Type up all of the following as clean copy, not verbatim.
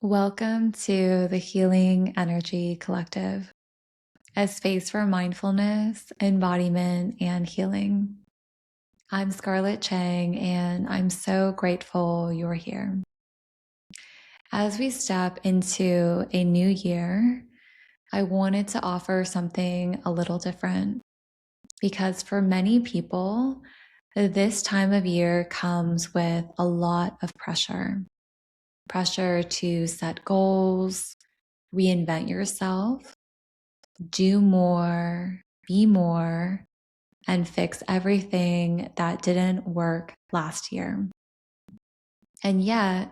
Welcome to the Healing Energy Collective, a space for mindfulness, embodiment, and healing. I'm Scarlett Chang, and I'm so grateful you're here. As we step into a new year, I wanted to offer something a little different because for many people, this time of year comes with a lot of pressure to set goals, reinvent yourself, do more, be more, and fix everything that didn't work last year. And yet,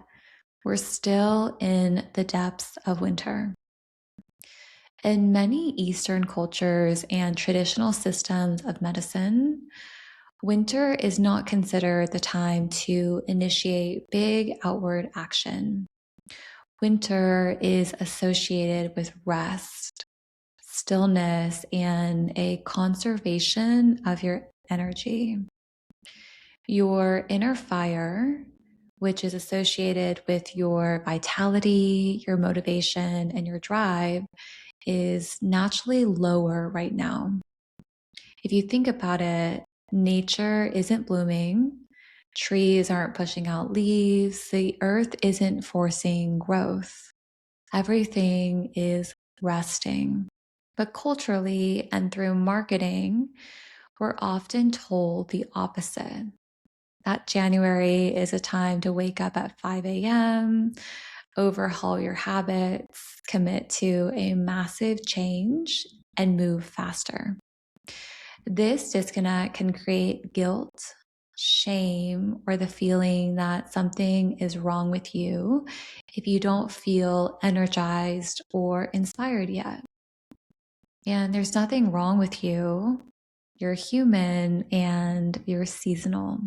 we're still in the depths of winter. In many Eastern cultures and traditional systems of medicine, winter is not considered the time to initiate big outward action. Winter is associated with rest, stillness, and a conservation of your energy. Your inner fire, which is associated with your vitality, your motivation, and your drive, is naturally lower right now. If you think about it, nature isn't blooming, trees aren't pushing out leaves, the earth isn't forcing growth. Everything is resting. But culturally and through marketing, we're often told the opposite. That January is a time to wake up at 5 a.m., overhaul your habits, commit to a massive change, and move faster. This disconnect can create guilt, shame, or the feeling that something is wrong with you if you don't feel energized or inspired yet. And there's nothing wrong with you. You're human and you're seasonal.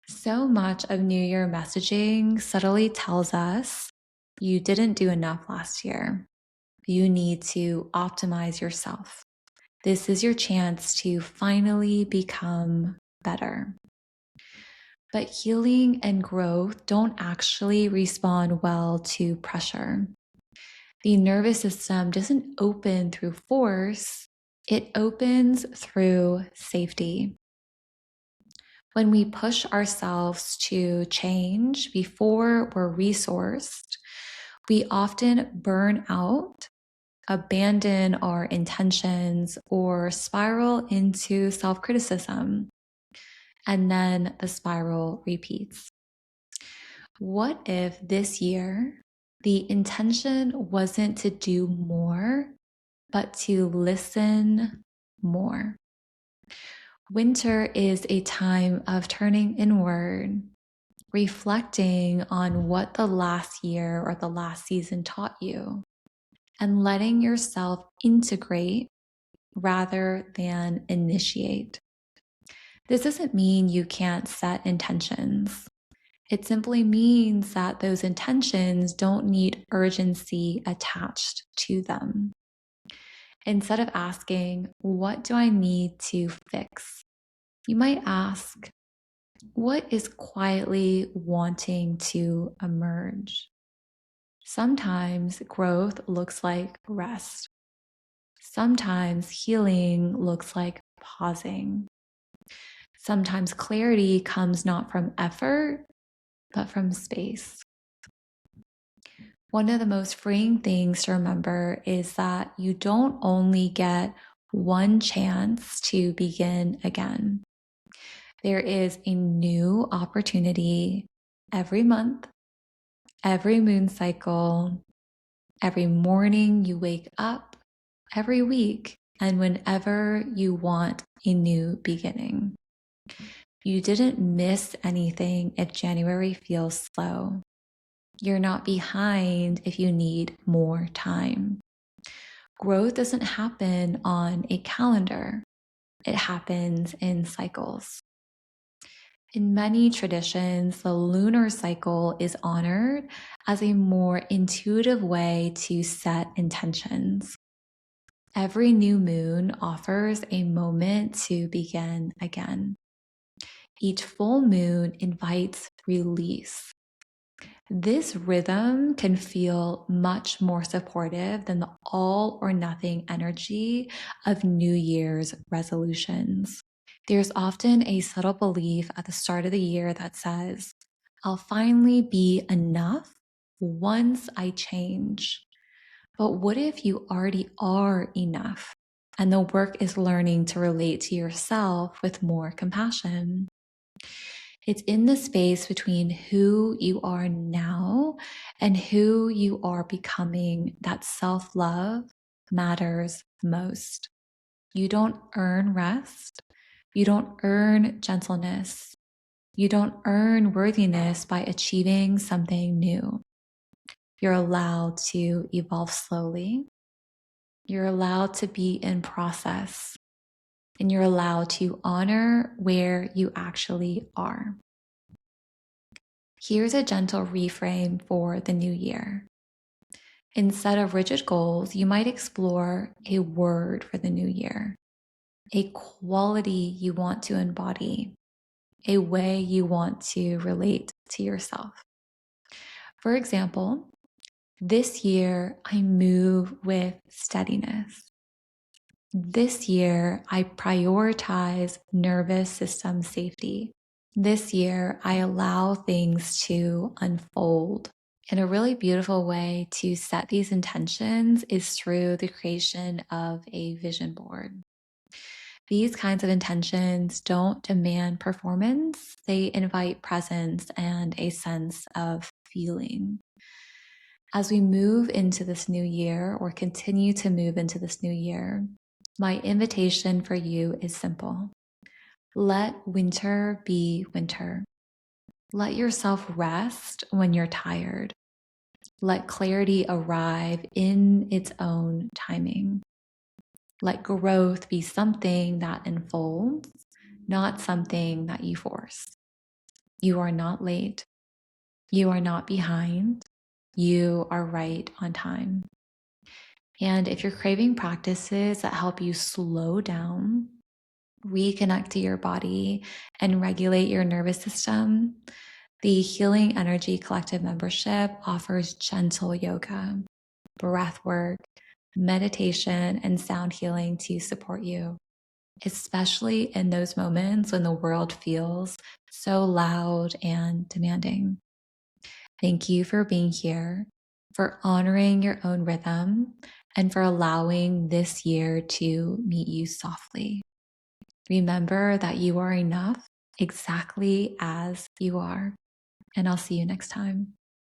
So much of New Year messaging subtly tells us you didn't do enough last year. You need to optimize yourself. This is your chance to finally become better. But healing and growth don't actually respond well to pressure. The nervous system doesn't open through force, it opens through safety. When we push ourselves to change before we're resourced, we often burn out, abandon our intentions, or spiral into self-criticism. And then the spiral repeats. What if this year the intention wasn't to do more, but to listen more? Winter is a time of turning inward, reflecting on what the last year or the last season taught you, and letting yourself integrate rather than initiate. This doesn't mean you can't set intentions. It simply means that those intentions don't need urgency attached to them. Instead of asking, what do I need to fix? You might ask, what is quietly wanting to emerge? Sometimes growth looks like rest. Sometimes healing looks like pausing. Sometimes clarity comes not from effort, but from space. One of the most freeing things to remember is that you don't only get one chance to begin again. There is a new opportunity every month, every moon cycle, every morning you wake up, every week, and whenever you want a new beginning. You didn't miss anything if January feels slow. You're not behind if you need more time. Growth doesn't happen on a calendar. It happens in cycles. In many traditions, the lunar cycle is honored as a more intuitive way to set intentions. Every new moon offers a moment to begin again. Each full moon invites release. This rhythm can feel much more supportive than the all or nothing energy of New Year's resolutions. There's often a subtle belief at the start of the year that says, I'll finally be enough once I change. But what if you already are enough? And the work is learning to relate to yourself with more compassion. It's in the space between who you are now and who you are becoming that self-love matters most. You don't earn rest. You don't earn gentleness. You don't earn worthiness by achieving something new. You're allowed to evolve slowly. You're allowed to be in process. And you're allowed to honor where you actually are. Here's a gentle reframe for the new year. Instead of rigid goals, you might explore a word for the new year, a quality you want to embody, a way you want to relate to yourself. For example, this year I move with steadiness. This year I prioritize nervous system safety. This year I allow things to unfold. And a really beautiful way to set these intentions is through the creation of a vision board. These kinds of intentions don't demand performance, they invite presence and a sense of feeling. As we move into this new year or continue to move into this new year, my invitation for you is simple. Let winter be winter. Let yourself rest when you're tired. Let clarity arrive in its own timing. Let growth be something that unfolds, not something that you force. You are not late. You are not behind. You are right on time. And if you're craving practices that help you slow down, reconnect to your body, and regulate your nervous system, the Healing Energy Collective membership offers gentle yoga, breath work, meditation, and sound healing to support you, especially in those moments when the world feels so loud and demanding. Thank you for being here, for honoring your own rhythm, and for allowing this year to meet you softly. Remember that you are enough exactly as you are, and I'll see you next time.